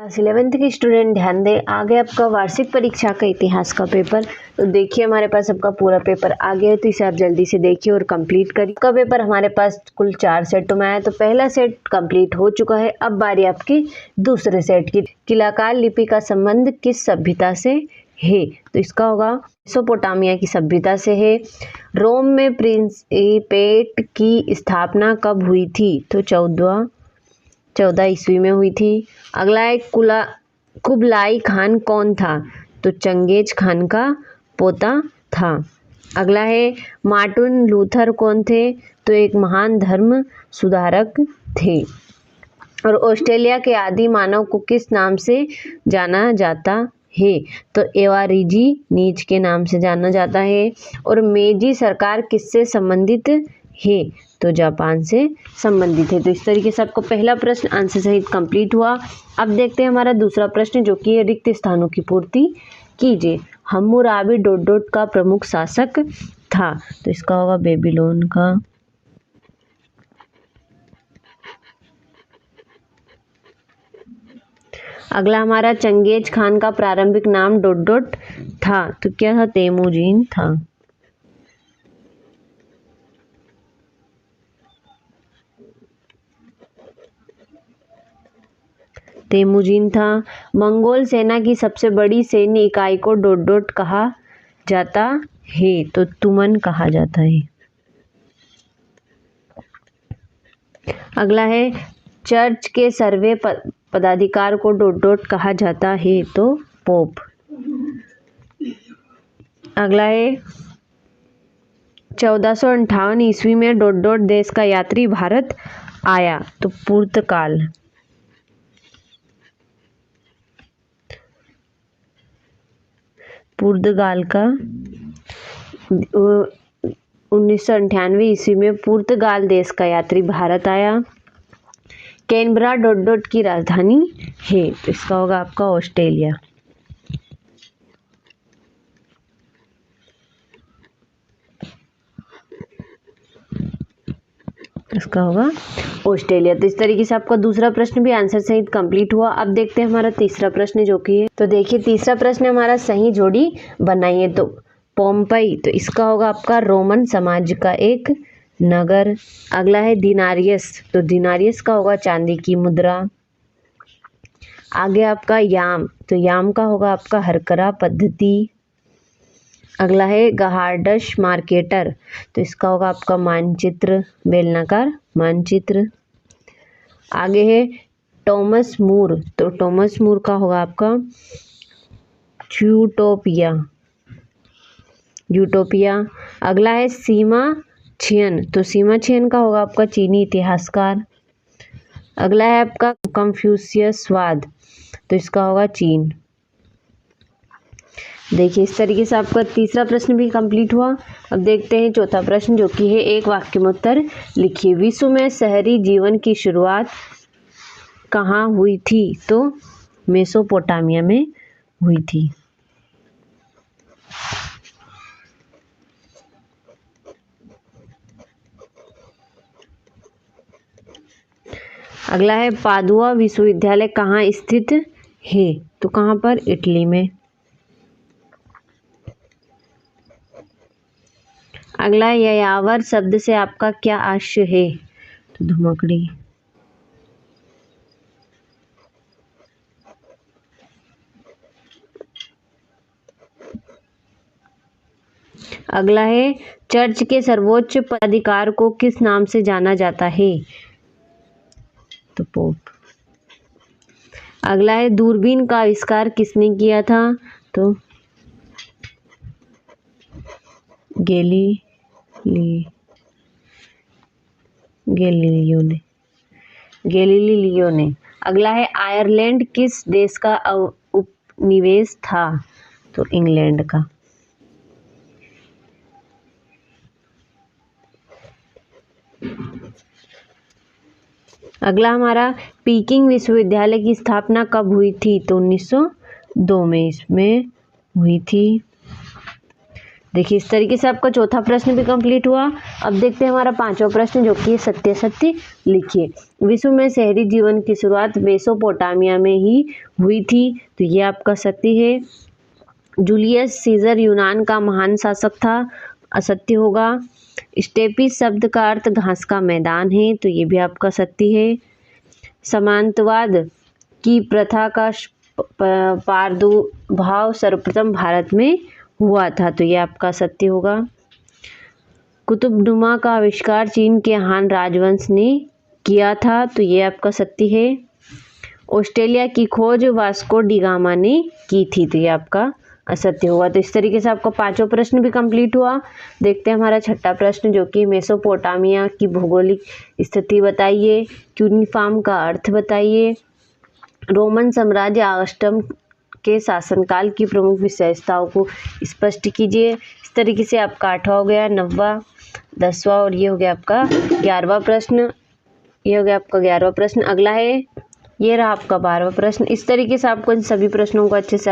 Class 11th के student ध्यान दें, आगे आपका वार्षिक परीक्षा का इतिहास का पेपर। तो देखिए हमारे पास आपका पूरा पेपर आ गया है, तो इसे आप जल्दी से देखिए और कंप्लीट करिए। का पेपर हमारे पास कुल 4 सेटों में आया, तो पहला सेट कंप्लीट हो चुका है। अब बारी आपकी दूसरे सेट की। किलाकार लिपि का संबंध किस सभ्यता से है? तो इसका होगा मेसोपोटामिया की सभ्यता से है। रोम में प्रिंसिपेट की स्थापना कब हुई थी? तो 14 ईस्वी में हुई थी। अगला है कुबलाई खान कौन था? तो चंगेज खान का पोता था। अगला है मार्टिन लूथर कौन थे? तो एक महान धर्म सुधारक थे। और ऑस्ट्रेलिया के आदि मानव को किस नाम से जाना जाता है? तो एवारीजी नीच के नाम से जाना जाता है। और मेजी सरकार किससे संबंधित है? तो जापान से संबंधित है। तो इस तरीके से आपको पहला प्रश्न आंसर सहित कंप्लीट हुआ। अब देखते हैं हमारा दूसरा प्रश्न, जो कि है रिक्त स्थानों की पूर्ति कीजिए। हम्मुराबी ... का प्रमुख शासक था? तो इसका होगा बेबीलोन का। अगला हमारा चंगेज खान का प्रारंभिक नाम ... था। तो क्या था? तेमुजीन था। तेमुजीन था। मंगोल सेना की सबसे बड़ी सैन्य इकाई को ... कहा जाता है? तो तुमन कहा जाता है। अगला है चर्च के सर्वे पदाधिकार को ... कहा जाता है? तो पोप। अगला है 1458 ईस्वी में ... देश का यात्री भारत आया? तो पुर्तगाल। पुर्तगाल का 1998 ईस्वी में पुर्तगाल देश का यात्री भारत आया। कैनबरा ... की राजधानी है? तो इसका होगा आपका ऑस्ट्रेलिया। इसका होगा ऑस्ट्रेलिया। तो इस तरीके से आपका दूसरा प्रश्न भी आंसर सहित कंप्लीट हुआ। अब देखते हैं हमारा तीसरा प्रश्न जो कि है। तो देखिए तीसरा प्रश्न हमारा सही जोड़ी बनाइए। तो पोम्पई, तो इसका होगा आपका रोमन साम्राज्य का एक नगर। अगला है दिनारियस, तो दिनारियस का होगा चांदी की मुद्रा। आगे आपका याम, तो याम का होगा आपका हरकरा पद्धति। अगला है गहाडश मार्केटर, तो इसका होगा आपका मानचित्र, बेलनाकार मानचित्र। आगे है टॉमस मूर, तो टॉमस मूर का होगा आपका यूटोपिया। अगला है सीमा छियन, तो सीमा छियन का होगा आपका चीनी इतिहासकार। अगला है आपका कंफ्यूशियसवाद, तो इसका होगा चीन। देखिए इस तरीके से आपका तीसरा प्रश्न भी कंप्लीट हुआ। अब देखते हैं चौथा प्रश्न जो कि है एक वाक्य में उत्तर लिखिए। विश्व में शहरी जीवन की शुरुआत कहाँ हुई थी? तो मेसोपोटामिया में हुई थी। अगला है पादुआ विश्वविद्यालय कहाँ स्थित है? तो कहाँ पर? इटली में। अगला यायावर शब्द से आपका क्या आशय है? तो धुमकड़ी। अगला है चर्च के सर्वोच्च पदाधिकार को किस नाम से जाना जाता है? तो पोप। अगला है दूरबीन का आविष्कार किसने किया था? तो गैलीलियो ने। अगला है आयरलैंड किस देश का उपनिवेश था? तो इंग्लैंड का। अगला हमारा पीकिंग विश्वविद्यालय की स्थापना कब हुई थी? तो 1902 में इसमें हुई थी। देखिए इस तरीके से आपका चौथा प्रश्न भी कंप्लीट हुआ। अब देखते हैं हमारा पांचवा प्रश्न जो कि सत्य सत्य लिखिए। विश्व में शहरी जीवन की शुरुआत मेसोपोटामिया में ही हुई थी, तो ये आपका सत्य है। जूलियस सीजर यूनान का महान शासक था, असत्य होगा। स्टेपी शब्द का अर्थ घास का मैदान है, तो ये भी आपका सत्य है। सामंतवाद की प्रथा का प्रादुर्भाव सर्वप्रथम भारत में हुआ था, तो ये आपका सत्य होगा। कुतुबनुमा का आविष्कार चीन के हान राजवंश ने किया था, तो ये आपका सत्य है। ऑस्ट्रेलिया की खोज वास्को डी गामा ने की थी, तो ये आपका असत्य होगा। तो इस तरीके से आपका पांचों प्रश्न भी कंप्लीट हुआ। देखते हैं हमारा छठा प्रश्न जो कि मेसोपोटामिया की भौगोलिक स्थिति बताइए। क्यूनिफॉर्म का अर्थ बताइए। रोमन साम्राज्य अगस्टस के शासनकाल की प्रमुख विशेषताओं को स्पष्ट कीजिए। इस तरीके से आपका 8वां हो गया, 9वां, 10वां और ये हो गया आपका 11वां प्रश्न। ये हो गया आपका 11वां प्रश्न। अगला है, ये रहा आपका 12वां प्रश्न। इस तरीके से आपको इन सभी प्रश्नों को अच्छे से